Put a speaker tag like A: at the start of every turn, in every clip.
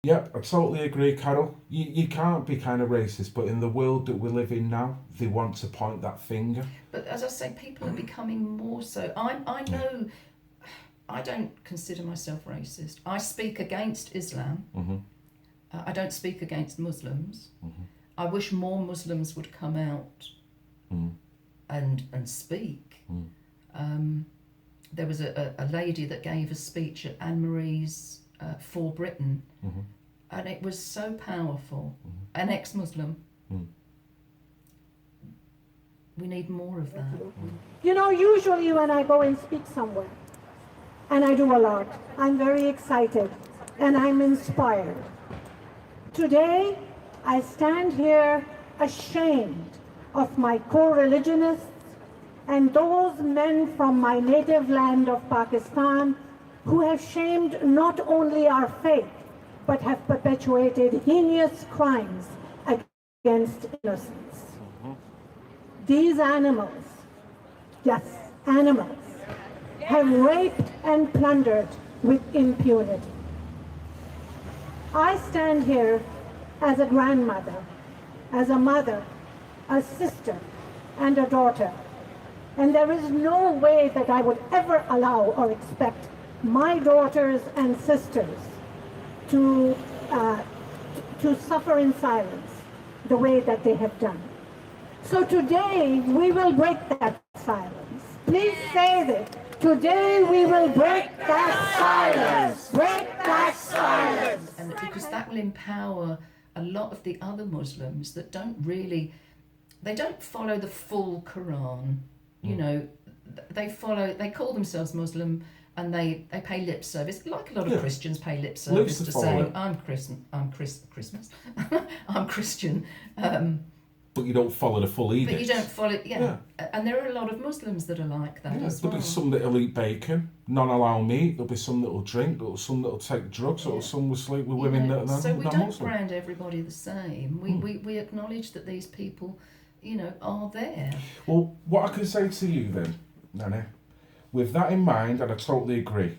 A: Yeah, I totally agree, Carol. You can't be kind of racist, but in the world that we live in now, they want to point that finger.
B: But as I say, people are becoming more so. I
A: Yeah.
B: know I don't consider myself racist. I speak against Islam.
A: Mm-hmm.
B: I don't speak against Muslims.
A: Mm-hmm.
B: I wish more Muslims would come out
A: Mm-hmm.
B: and speak. Um, there was a lady that gave a speech at Anne Marie's For Britain,
A: Mm-hmm.
B: and it was so powerful.
A: Mm-hmm.
B: An ex-Muslim.
A: Mm-hmm.
B: We need more of that.
C: You know, usually when I go and speak somewhere, and I do a lot, I'm very excited and I'm inspired. Today, I stand here ashamed of my co-religionists and those men from my native land of Pakistan who have shamed not only our faith, but have perpetuated heinous crimes against innocence. These animals, yes, animals, have raped and plundered with impunity. I stand here as a grandmother, as a mother, a sister, and a daughter. And there is no way that I would ever allow or expect my daughters and sisters to, to suffer in silence the way that they have done. So today we will break that silence. Please say this. Today we will break that silence. Break that silence.
B: And because that will empower a lot of the other Muslims that they don't follow the full Quran. You know, they call themselves Muslim and they pay lip service, like a lot of Christians pay lip service to saying, I'm Christian, I'm Christian.
A: But you don't follow the full edict.
B: But you don't follow, yeah. And there are a lot of Muslims that are like that as well.
A: There'll be some that'll eat bacon, none allow meat. There'll be some that'll drink. There'll be some that'll take drugs. Or some will sleep with women that are not
B: So we don't
A: Muslim.
B: brand everybody the same. We acknowledge that these people, are there.
A: Well, what I can say to you then, Nanny, with that in mind, and I totally agree,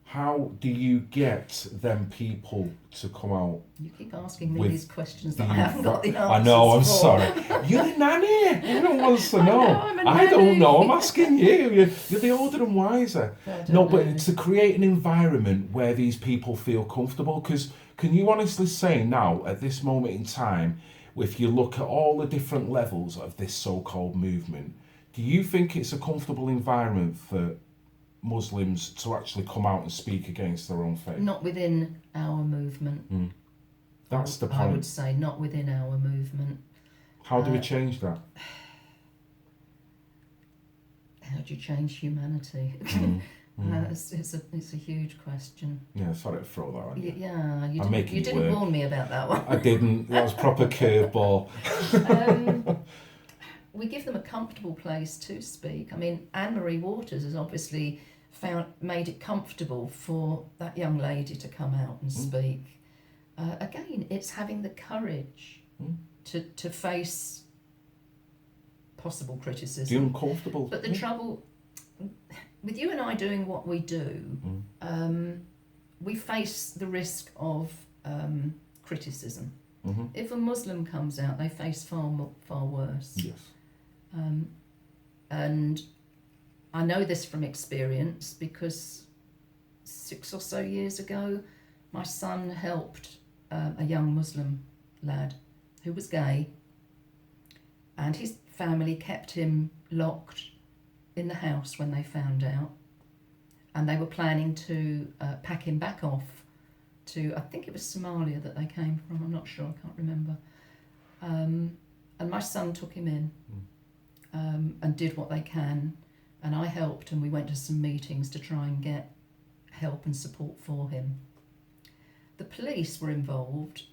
A: how do you get them people to come out?
B: You keep asking me these questions that I haven't got the answers
A: I know, I'm
B: for.
A: sorry. You're the nanny. Everyone wants to know.
B: I'm a
A: I don't
B: nanny.
A: know. I'm asking you. You're the older and wiser. No, but
B: know.
A: to create an environment where these people feel comfortable. Because can you honestly say now, at this moment in time, if you look at all the different levels of this so-called movement, do you think it's a comfortable environment for Muslims to actually come out and speak against their own faith?
B: Not within our movement.
A: That's the point.
B: I would say not within our movement.
A: How do we change that?
B: How do you change humanity? It's a huge question.
A: Yeah, sorry to throw that on you.
B: Yeah, you
A: making it
B: didn't
A: work.
B: warn me about that one.
A: I didn't. That was proper curveball.
B: We give them a comfortable place to speak. I mean, Anne-Marie Waters has obviously made it comfortable for that young lady to come out and speak. Again, it's having the courage to face possible criticism.
A: The uncomfortable.
B: But the trouble with you and I doing what we do, we face the risk of criticism.
A: Mm-hmm.
B: If a Muslim comes out, they face far worse.
A: Yes.
B: And I know this from experience because 6 or so years ago, my son helped a young Muslim lad who was gay, and his family kept him locked in the house when they found out, and they were planning to pack him back off to, I think it was Somalia that they came from, I'm not sure, I can't remember. And my son took him in and did what they can, and I helped, and we went to some meetings to try and get help and support for him. The police were involved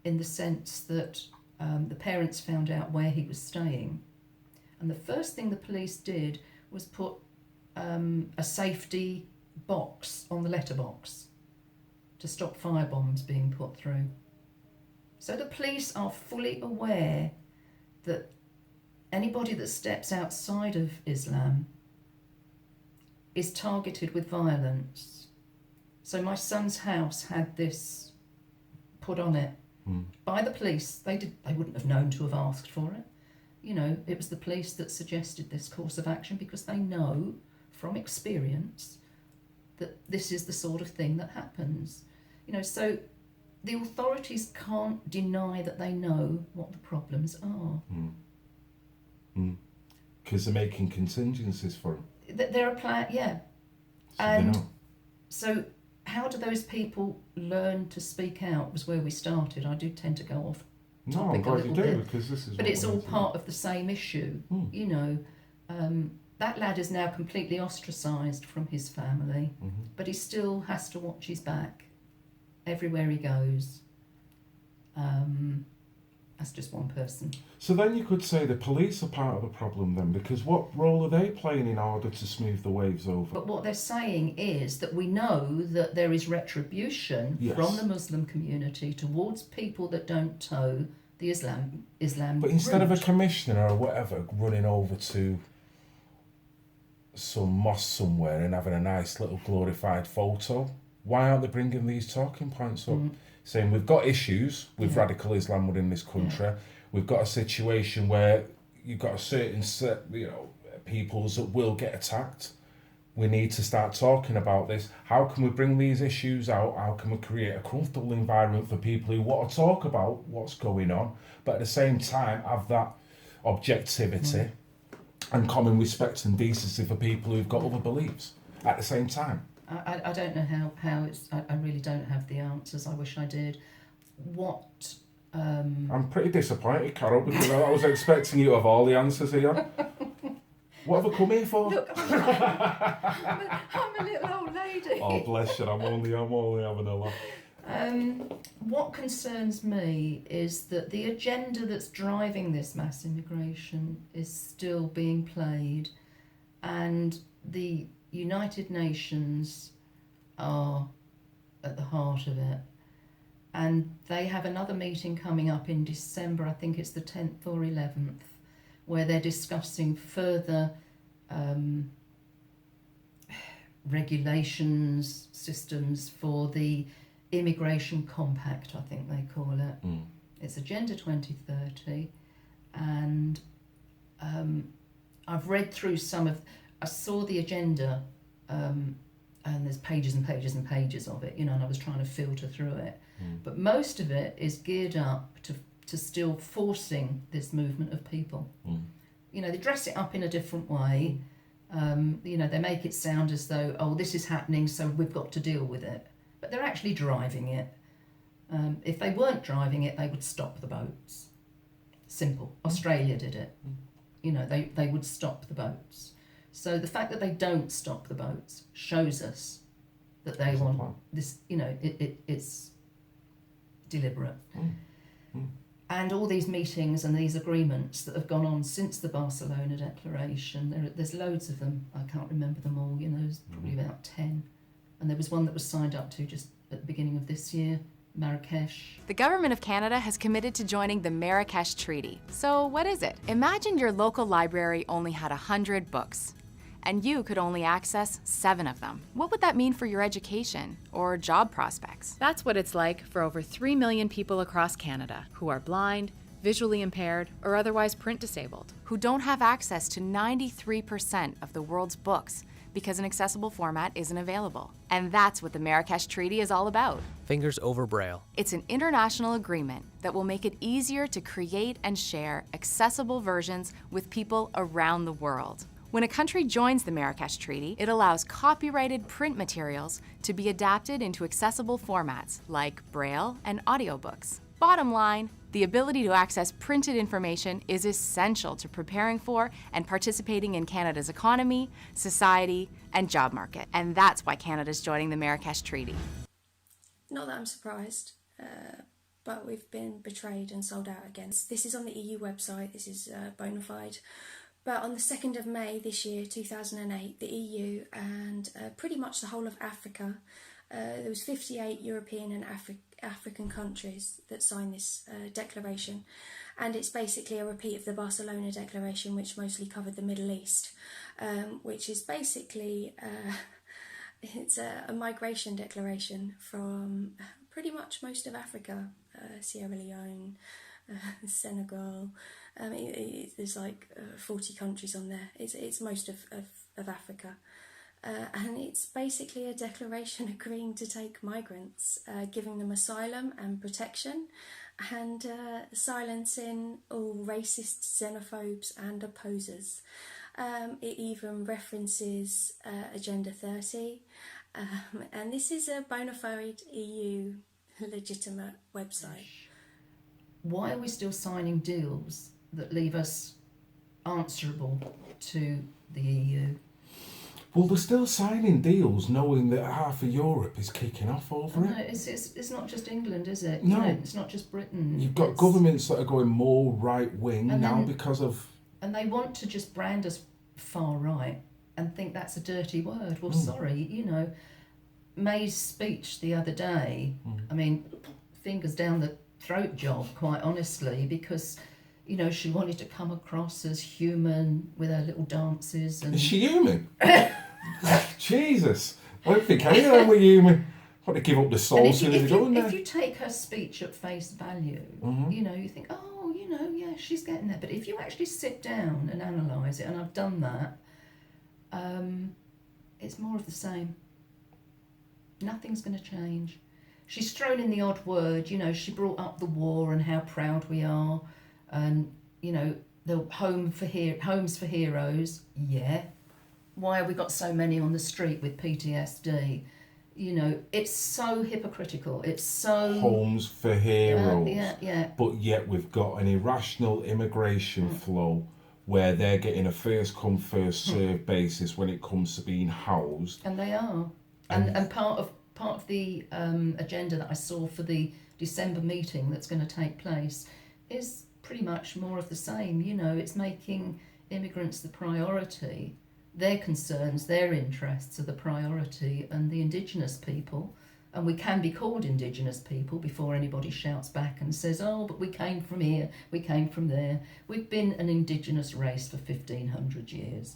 B: in the sense that the parents found out where he was staying, and the first thing the police did was put a safety box on the letterbox to stop firebombs being put through. So the police are fully aware that anybody that steps outside of Islam is targeted with violence. So my son's house had this put on it by the police. They wouldn't have known to have asked for it. You know, it was the police that suggested this course of action because they know from experience that this is the sort of thing that happens. You know, so the authorities can't deny that they know what the problems are.
A: Because they're making contingencies for them.
B: They're a plan, yeah.
A: So
B: And
A: they know.
B: so how do those people learn to speak out was where we started. I do tend to go off
A: No, I'm
B: topic a
A: glad you
B: little
A: do,
B: bit.
A: because this is
B: But
A: what
B: it's
A: we
B: all
A: need to do.
B: part of the same issue. You know, that lad is now completely ostracised from his family, but he still has to watch his back everywhere he goes. That's just one person.
A: So then you could say the police are part of the problem then, because what role are they playing in order to smooth the waves over?
B: But what they're saying is that we know that there is retribution
A: Yes.
B: from the Muslim community towards people that don't toe the Islam
A: But instead of a
B: route.
A: commissioner or whatever running over to some mosque somewhere and having a nice little glorified photo, why aren't they bringing these talking points up? Saying we've got issues with radical Islam within this country. We've got a situation where you've got a certain set, peoples that will get attacked. We need to start talking about this. How can we bring these issues out? How can we create a comfortable environment for people who want to talk about what's going on, but at the same time have that objectivity and common respect and decency for people who've got other beliefs at the same time?
B: I don't know how it's. I really don't have the answers. I wish I did. What?
A: I'm pretty disappointed, Carol, because I was expecting you to have all the answers here. What have I come here for?
B: Look, I'm a little old lady.
A: Oh, bless you, I'm only having a laugh.
B: What concerns me is that the agenda that's driving this mass immigration is still being played, and the United Nations are at the heart of it. And they have another meeting coming up in December, I think it's the 10th or 11th, where they're discussing further regulations, systems for the Immigration Compact, I think they call it. It's Agenda 2030, and I've read through I saw the agenda, and there's pages and pages and pages of it, and I was trying to filter through it. But most of it is geared up to still forcing this movement of people. They dress it up in a different way. They make it sound as though, oh, this is happening, so we've got to deal with it. But they're actually driving it. If they weren't driving it, they would stop the boats. Simple. Australia did it. They would stop the boats. So the fact that they don't stop the boats shows us that they want this, it's deliberate. And all these meetings and these agreements that have gone on since the Barcelona Declaration, there's loads of them. I can't remember them all, there's probably about 10. And there was one that was signed up to just at the beginning of this year, Marrakesh.
D: The Government of Canada has committed to joining the Marrakesh Treaty. So what is it? Imagine your local library only had 100 books, and you could only access 7 of them. What would that mean for your education or job prospects? That's what it's like for over 3 million people across Canada who are blind, visually impaired, or otherwise print disabled, who don't have access to 93% of the world's books because an accessible format isn't available. And that's what the Marrakesh Treaty is all about.
E: Fingers over Braille.
D: It's an international agreement that will make it easier to create and share accessible versions with people around the world. When a country joins the Marrakesh Treaty, it allows copyrighted print materials to be adapted into accessible formats like Braille and audiobooks. Bottom line, the ability to access printed information is essential to preparing for and participating in Canada's economy, society, and job market. And that's why Canada's joining the Marrakesh Treaty.
F: Not that I'm surprised, but we've been betrayed and sold out again. This is on the EU website, this is bona fide. But on the 2nd of May this year, 2008, the EU and pretty much the whole of Africa, there was 58 European and African countries that signed this declaration, and it's basically a repeat of the Barcelona Declaration, which mostly covered the Middle East, which is basically it's a migration declaration from pretty much most of Africa, Sierra Leone, Senegal. There's like 40 countries on there. It's most of Africa. And it's basically a declaration agreeing to take migrants, giving them asylum and protection, and silencing all racists, xenophobes and opposers. It even references Agenda 30, and this is a bona fide EU legitimate website.
B: Why are we still signing deals that leave us answerable to the EU?
A: Well, they're still signing deals knowing that half of Europe is kicking off over
B: No,
A: it.
B: it's not just England, is it?
A: No.
B: You know, it's not just Britain.
A: You've got governments that are going more right-wing
B: And
A: now
B: then-
A: because of...
B: And they want to just brand us far right and think that's a dirty word. Well, sorry, you know, May's speech the other day, I mean, fingers down the throat job, quite honestly, because, you know, she wanted to come across as human with her little dances. And
A: Is she human? Jesus. I don't think any of them were human. I'd to give up the soul
B: and
A: as soon as they go in there.
B: if you take her speech at face value, you know, you think, oh, you know, yeah, she's getting there. But if you actually sit down and analyse it, and I've done that, it's more of the same. Nothing's going to change. She's thrown in the odd word, you know, she brought up the war and how proud we are, and, you know, the homes for heroes, yeah. Why have we got so many on the street with PTSD? You know, it's so hypocritical. It's so...
A: Homes for heroes.
B: Yeah.
A: But yet we've got an irrational immigration flow where they're getting a first come, first served basis when it comes to being housed.
B: And they are. And part of the agenda that I saw for the December meeting that's going to take place is pretty much more of the same. You know, it's making immigrants the priority. Their concerns, their interests are the priority, and the Indigenous people, and we can be called Indigenous people before anybody shouts back and says, oh, but we came from here, we came from there. We've been an Indigenous race for 1,500 years.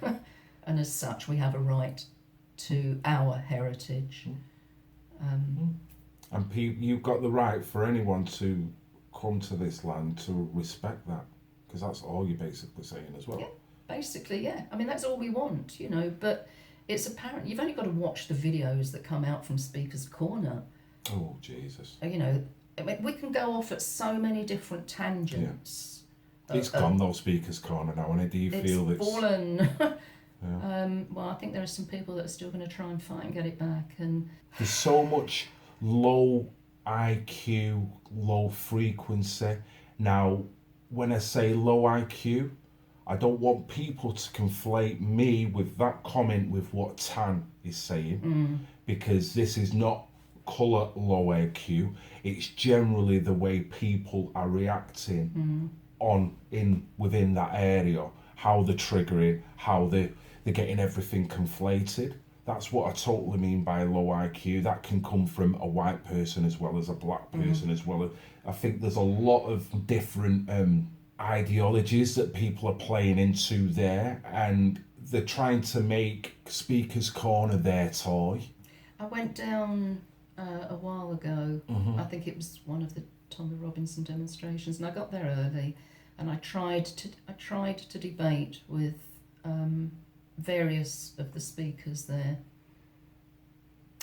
B: And as such, we have a right to our heritage.
A: And you've got the right for anyone to come to this land to respect that, because that's all you're basically saying as well.
B: Yeah, basically, yeah. I mean, that's all we want, you know, but it's apparent. You've only got to watch the videos that come out from Speaker's Corner.
A: Oh, Jesus.
B: You know, I mean, we can go off at so many different tangents.
A: It's gone, though, Speaker's Corner now, and do you feel it's...
B: fallen.
A: Yeah.
B: Well, I think there are some people that are still going to try and fight and get it back. And
A: There's so much low IQ, low frequency. Now, when I say low IQ, I don't want people to conflate me with that comment with what Tan is saying, because this is not colour low IQ. It's generally the way people are reacting within that area, how they're triggering, how they're getting everything conflated. That's what I totally mean by low IQ. That can come from a white person as well as a black person as well. I think there's a lot of different ideologies that people are playing into there, and they're trying to make Speaker's Corner their toy.
B: I went down a while ago. I think it was one of the Tommy Robinson demonstrations, and I got there early, and I tried to debate with various of the speakers there.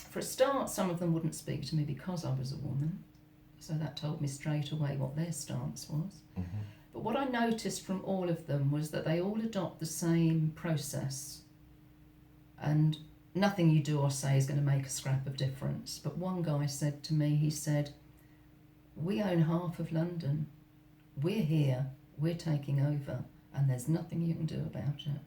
B: For a start, some of them wouldn't speak to me because I was a woman, so that told me straight away what their stance was. But what I noticed from all of them was that they all adopt the same process, and nothing you do or say is going to make a scrap of difference. But one guy said to me, he said, we own half of London. We're here, we're taking over, and there's nothing you can do about it.